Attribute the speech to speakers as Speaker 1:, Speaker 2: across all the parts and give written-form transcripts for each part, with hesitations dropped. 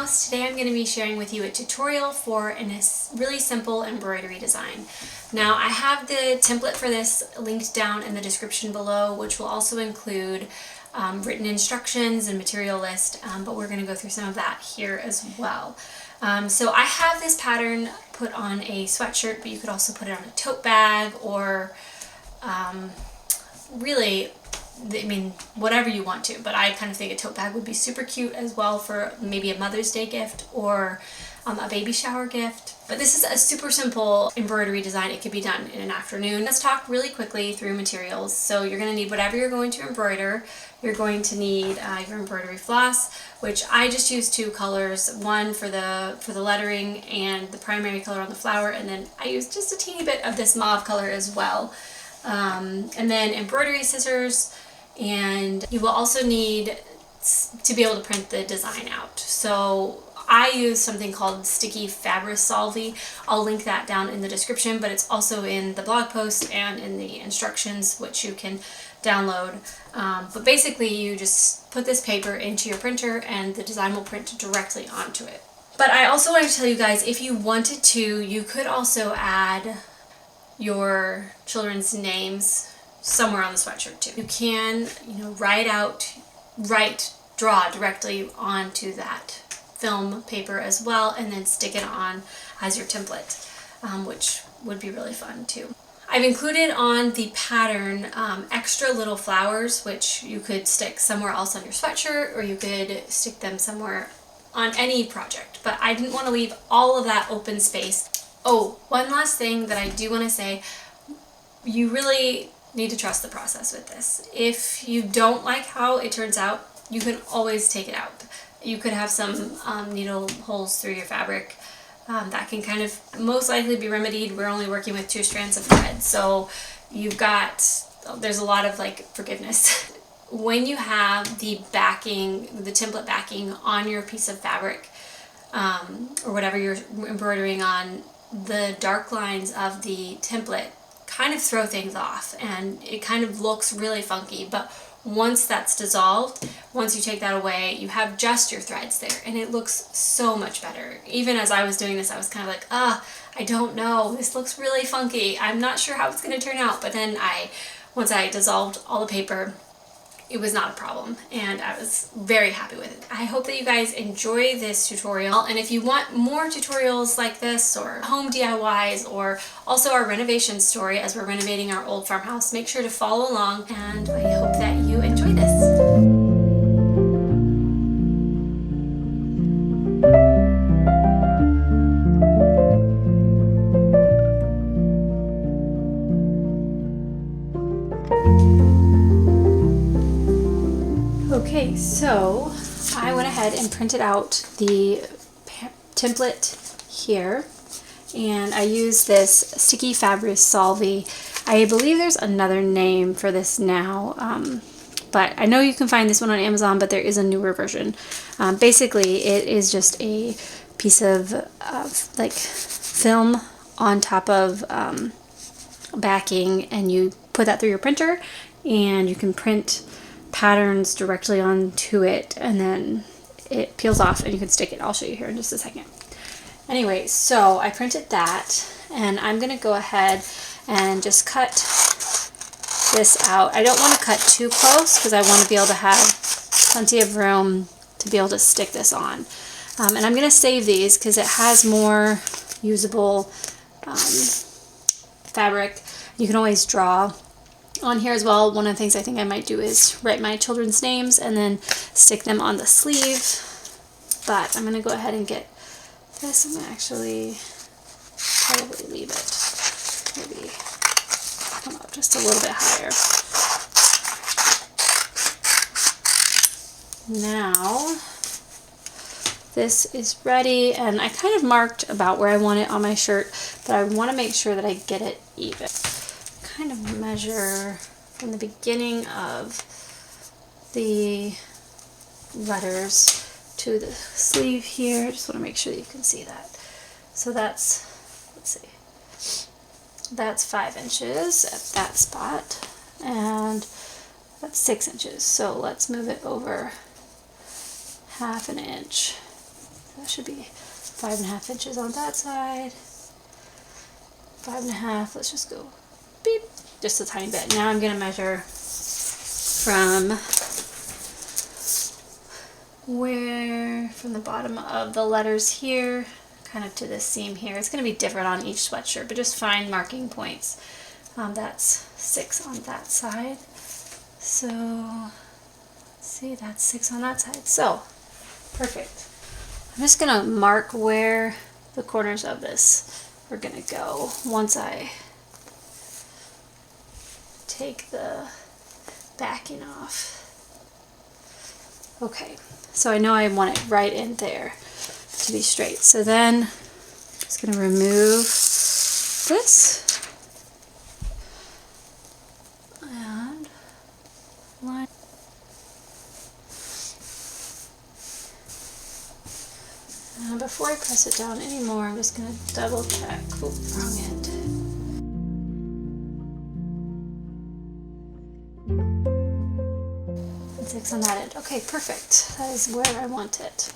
Speaker 1: House. Today I'm going to be sharing with you a tutorial for a really simple embroidery design. Now I have the template for this linked down in the description below, which will also include written instructions and material list, but we're going to go through some of that here as well. So I have this pattern put on a sweatshirt, but you could also put it on a tote bag or really, I mean, whatever you want to, but I kind of think a tote bag would be super cute as well for maybe a Mother's Day gift or a baby shower gift. But this is a super simple embroidery design. It could be done in an afternoon. Let's talk really quickly through materials. So you're going to need whatever you're going to embroider. You're going to need your embroidery floss, which I just use two colors, one for the lettering and the primary color on the flower, and then I use just a teeny bit of this mauve color as well. And then embroidery scissors, and you will also need to be able to print the design out. So I use something called Sticky Fabric Solvy. I'll link that down in the description, but it's also in the blog post and in the instructions, which you can download. But basically you just put this paper into your printer and the design will print directly onto it. But I also want to tell you guys, if you wanted to, you could also add your children's names somewhere on the sweatshirt too. You can, draw directly onto that film paper as well, and then stick it on as your template, which would be really fun too. I've included on the pattern extra little flowers, which you could stick somewhere else on your sweatshirt, or you could stick them somewhere on any project, but I didn't want to leave all of that open space. Oh, one last thing that I do want to say, you really need to trust the process with this. If you don't like how it turns out, you can always take it out. You could have some needle holes through your fabric. That can kind of most likely be remedied. We're only working with 2 strands of thread, so there's a lot of forgiveness. When you have the backing, the template backing on your piece of fabric, or whatever you're embroidering on, the dark lines of the template kind of throw things off and it kind of looks really funky. But once that's dissolved, once you take that away, you have just your threads there and it looks so much better. Even as I was doing this, I was kind of like, I don't know, this looks really funky. I'm not sure how it's going to turn out. But then once I dissolved all the paper, it was not a problem and I was very happy with it. I hope that you guys enjoy this tutorial, and if you want more tutorials like this or home DIYs or also our renovation story as we're renovating our old farmhouse, make sure to follow along, and I hope that you enjoy this. Okay, so I went ahead and printed out the template here, and I used this Sticky Fabric Solvy. I believe there's another name for this now, but I know you can find this one on Amazon, but there is a newer version. Basically, it is just a piece of film on top of backing, and you put that through your printer, and you can print patterns directly onto it, and then it peels off and you can stick it. I'll show you here in just a second. Anyway, so I printed that, and I'm going to go ahead and just cut this out. I don't want to cut too close because I want to be able to have plenty of room to be able to stick this on. And I'm going to save these because it has more usable fabric. You can always draw on here as well. One of the things I think I might do is write my children's names and then stick them on the sleeve. But I'm going to go ahead and get this. I'm going to actually probably leave it. Maybe come up just a little bit higher. Now this is ready, and I kind of marked about where I want it on my shirt, but I want to make sure that I get it even. Kind of measure from the beginning of the letters to the sleeve here. Just want to make sure that you can see that. So that's, let's see, that's 5 inches at that spot, and that's 6 inches. So let's move it over ½ inch. that should be 5.5 inches on that side. 5.5, let's just go beep, just a tiny bit. Now I'm gonna measure from the bottom of the letters here, kind of to this seam here. It's gonna be different on each sweatshirt, but just find marking points. That's 6 on that side. So, let's see, that's 6 on that side. So, perfect. I'm just gonna mark where the corners of this are gonna go once I take the backing off. Okay, so I know I want it right in there to be straight. So then I'm just gonna remove this and line. Before I press it down anymore, I'm just going to double check. Oh, wrong end. And 6 on that end. Okay, perfect. That is where I want it.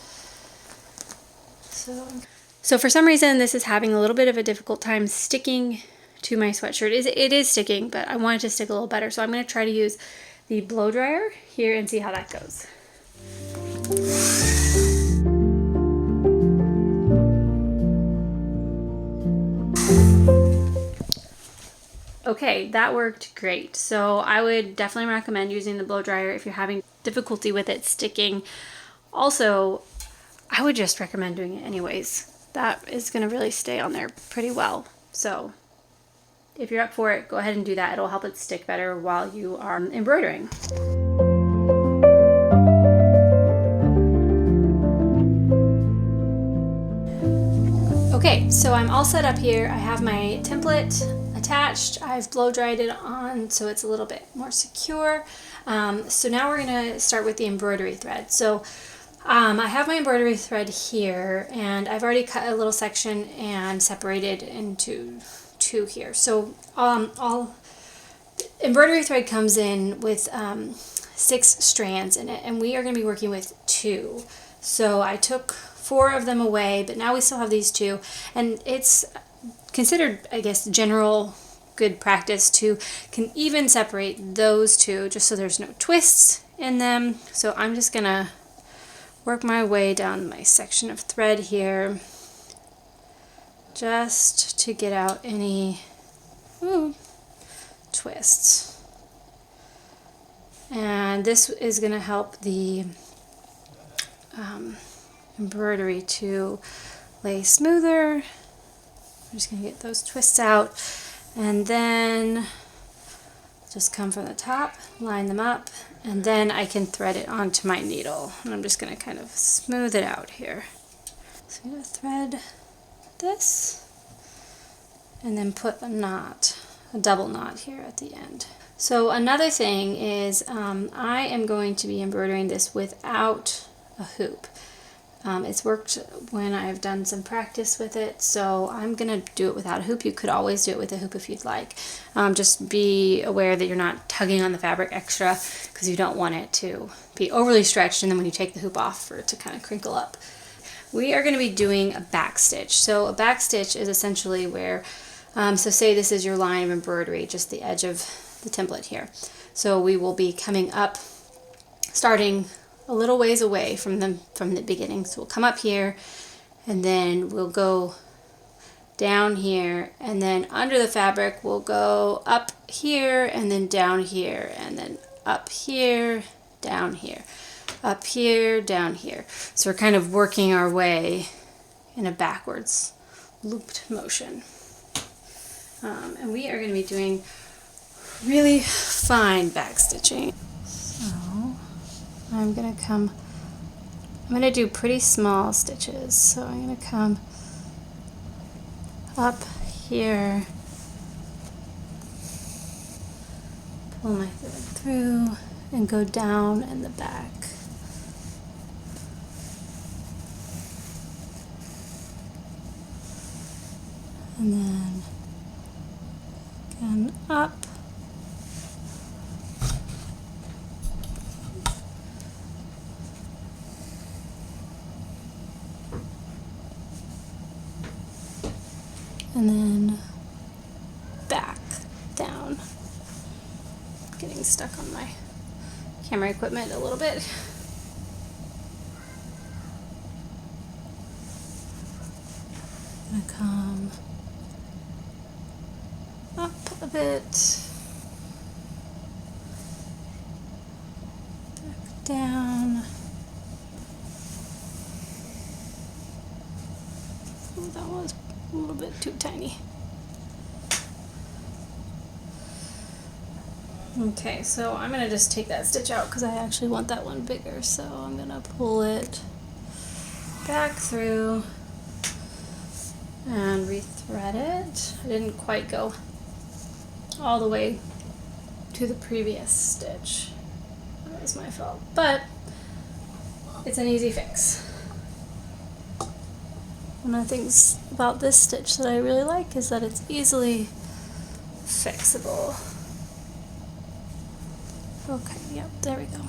Speaker 1: So for some reason, this is having a little bit of a difficult time sticking to my sweatshirt. It is sticking, but I want it to stick a little better. So I'm going to try to use the blow dryer here and see how that goes. Okay, that worked great. So I would definitely recommend using the blow dryer if you're having difficulty with it sticking. Also, I would just recommend doing it anyways. That is going to really stay on there pretty well. So if you're up for it, go ahead and do that. It'll help it stick better while you are embroidering. Okay, so I'm all set up here. I have my template attached. I've blow dried it on so it's a little bit more secure. So now we're going to start with the embroidery thread. So I have my embroidery thread here, and I've already cut a little section and separated into 2 here. So all embroidery thread comes in with 6 strands in it, and we are going to be working with 2. So I took 4 of them away, but now we still have these 2, and it's considered, I guess, general good practice to can even separate those 2 just so there's no twists in them. So I'm just gonna work my way down my section of thread here just to get out any twists. And this is gonna help the embroidery to lay smoother. I'm just going to get those twists out, and then just come from the top, line them up, and then I can thread it onto my needle. And I'm just going to kind of smooth it out here. So I'm going to thread this and then put a knot, a double knot here at the end. So another thing is I am going to be embroidering this without a hoop. It's worked when I've done some practice with it, so I'm going to do it without a hoop. You could always do it with a hoop if you'd like. Just be aware that you're not tugging on the fabric extra because you don't want it to be overly stretched, and then when you take the hoop off for it to kind of crinkle up. We are going to be doing a back stitch. So a back stitch is essentially where, so say this is your line of embroidery, just the edge of the template here. So we will be coming up, starting a little ways away from the beginning. So we'll come up here, and then we'll go down here, and then under the fabric we'll go up here, and then down here, and then up here, down here, up here, down here. So we're kind of working our way in a backwards looped motion. And we are going to be doing really fine back stitching. I'm going to do pretty small stitches. So I'm going to come up here, pull my thread through, and go down in the back. And then again up. and then back down. Getting stuck on my camera equipment a little bit. I'm gonna come up a bit, back down. Oh, that was a little bit too tiny. Okay, so I'm gonna just take that stitch out because I actually want that one bigger. So I'm gonna pull it back through and rethread it. I didn't quite go all the way to the previous stitch. That was my fault, but it's an easy fix. One of the things about this stitch that I really like is that it's easily fixable. Okay, yep, there we go.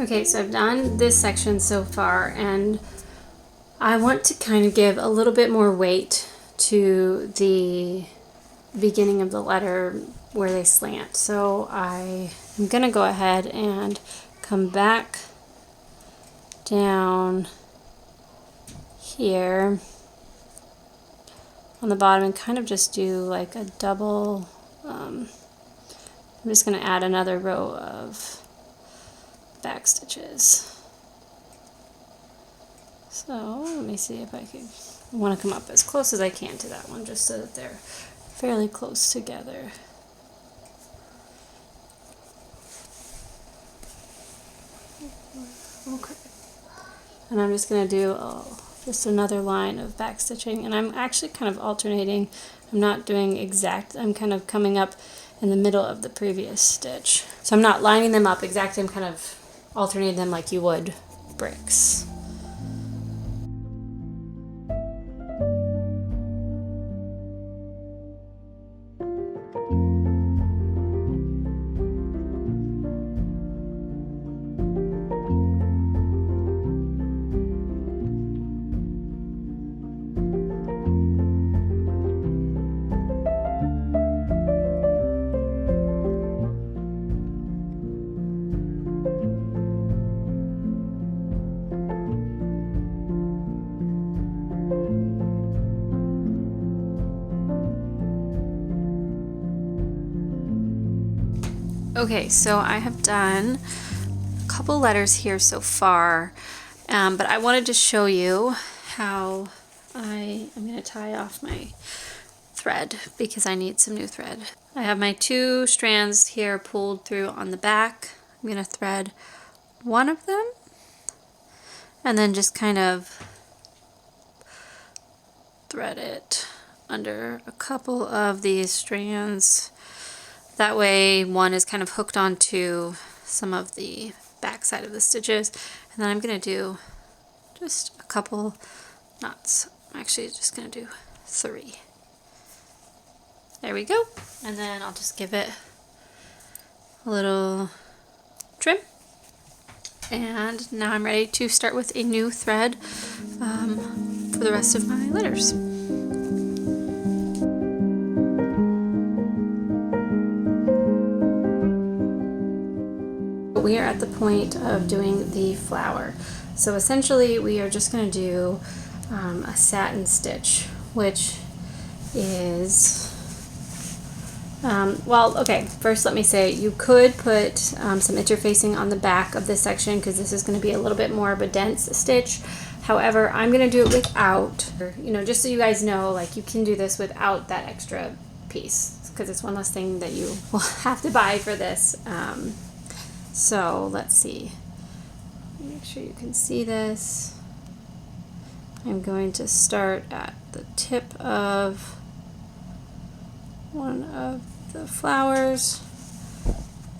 Speaker 1: Okay, so I've done this section so far, and I want to kind of give a little bit more weight to the beginning of the letter where they slant. So I am going to go ahead and come back down here on the bottom and kind of just do like a double, I'm just going to add another row of back stitches. So let me see if I want to come up as close as I can to that one, just so that they're fairly close together. Okay, and I'm just going to do just another line of back stitching, and I'm actually kind of alternating. I'm not doing exact, I'm kind of coming up in the middle of the previous stitch. So I'm not lining them up exactly, I'm kind of alternating them like you would bricks. Okay, so I have done a couple letters here so far, but I wanted to show you how I am going to tie off my thread because I need some new thread. I have my 2 strands here pulled through on the back. I'm going to thread one of them and then just kind of thread it under a couple of these strands. That way one is kind of hooked onto some of the back side of the stitches, and then I'm going to do just a couple knots. I'm actually just going to do 3. There we go, and then I'll just give it a little trim, and now I'm ready to start with a new thread for the rest of my letters. We are at the point of doing the flower. So essentially we are just going to do a satin stitch, which is, well, okay, first let me say you could put some interfacing on the back of this section because this is going to be a little bit more of a dense stitch. However, I'm going to do it without, just so you guys know, like you can do this without that extra piece because it's one less thing that you will have to buy for this. So let's see. Let me make sure you can see this. I'm going to start at the tip of one of the flowers,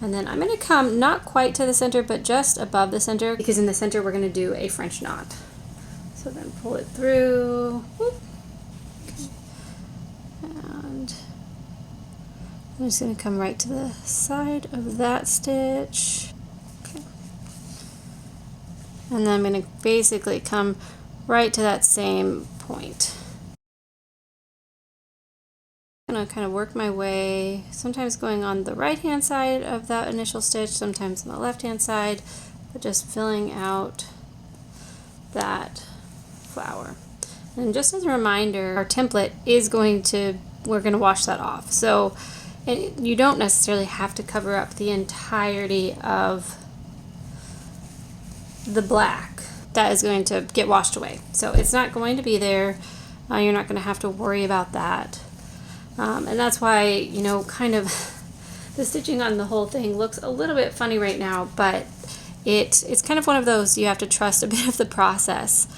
Speaker 1: and then I'm going to come not quite to the center but just above the center, because in the center we're going to do a French knot. So then pull it through, whoop, and I'm just going to come right to the side of that stitch. Okay. And then I'm going to basically come right to that same point. I'm going to kind of work my way, sometimes going on the right hand side of that initial stitch, sometimes on the left hand side, but just filling out that flower. And just as a reminder, our template is we're going to wash that off. So you don't necessarily have to cover up the entirety of the black. That is going to get washed away. So it's not going to be there. You're not going to have to worry about that. And that's why, you know, kind of the stitching on the whole thing looks a little bit funny right now, but it's kind of one of those you have to trust a bit of the process,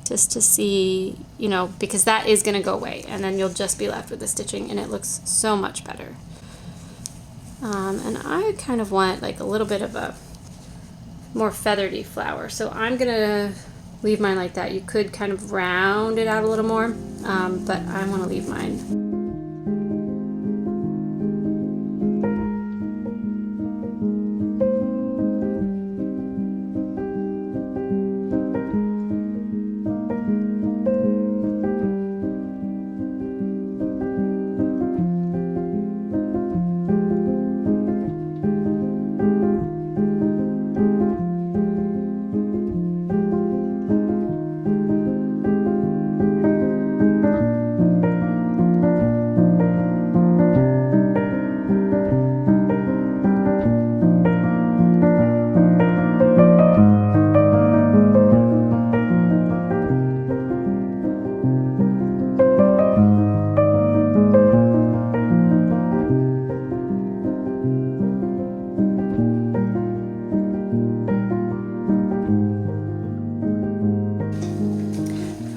Speaker 1: just to see, you know, because that is going to go away and then you'll just be left with the stitching and it looks so much better. And I kind of want like a little bit of a more feathery flower, so I'm going to leave mine like that. You could kind of round it out a little more, but I want to leave mine.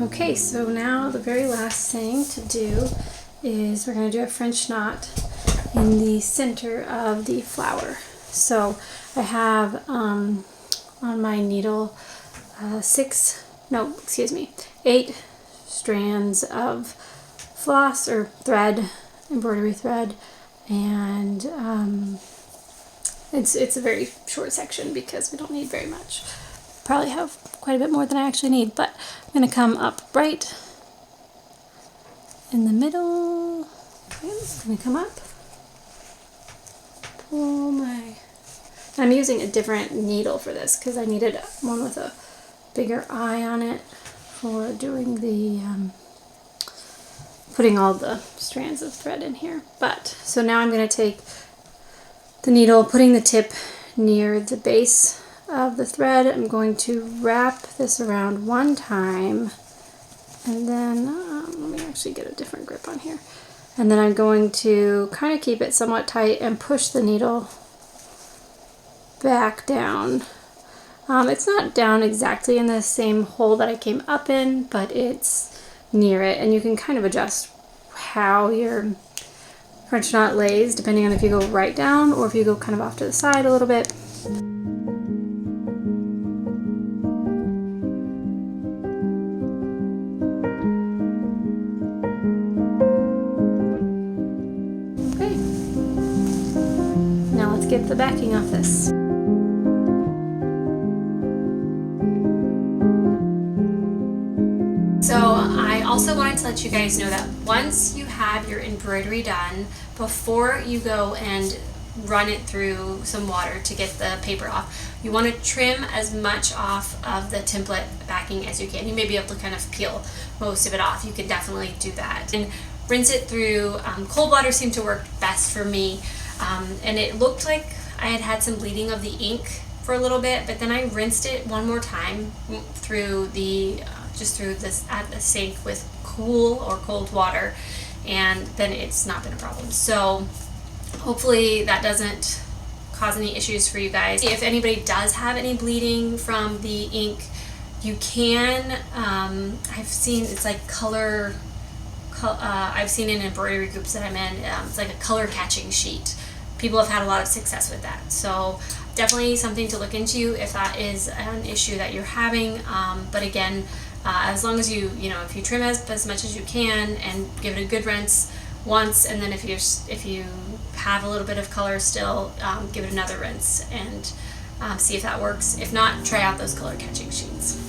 Speaker 1: Okay, so now the very last thing to do is we're going to do a French knot in the center of the flower. So I have on my needle 8 strands of floss or thread, embroidery thread, and it's a very short section because we don't need very much. Probably have quite a bit more than I actually need, but I'm going to come up right in the middle. Okay, I'm going to come up, pull my, I'm using a different needle for this because I needed one with a bigger eye on it for doing the putting all the strands of thread in here. But so now I'm going to take the needle, putting the tip near the base of the thread. I'm going to wrap this around one time, and then let me actually get a different grip on here, and then I'm going to kind of keep it somewhat tight and push the needle back down. It's not down exactly in the same hole that I came up in, but it's near it, and you can kind of adjust how your French knot lays depending on if you go right down or if you go kind of off to the side a little bit. Get the backing off this. So I also wanted to let you guys know that once you have your embroidery done, before you go and run it through some water to get the paper off, you want to trim as much off of the template backing as you can. You may be able to kind of peel most of it off. You can definitely do that. And rinse it through cold water seemed to work best for me. And it looked like I had some bleeding of the ink for a little bit, but then I rinsed it one more time through the just through this at the sink with cool or cold water, and then it's not been a problem. So hopefully that doesn't cause any issues for you guys. If anybody does have any bleeding from the ink, you can, I've seen it's like I've seen in embroidery groups that I'm in, it's like a color catching sheet. People have had a lot of success with that. So definitely something to look into if that is an issue that you're having. But again, as long as you if you trim as much as you can and give it a good rinse once, and then if you have a little bit of color still, give it another rinse and see if that works. If not, try out those color catching sheets.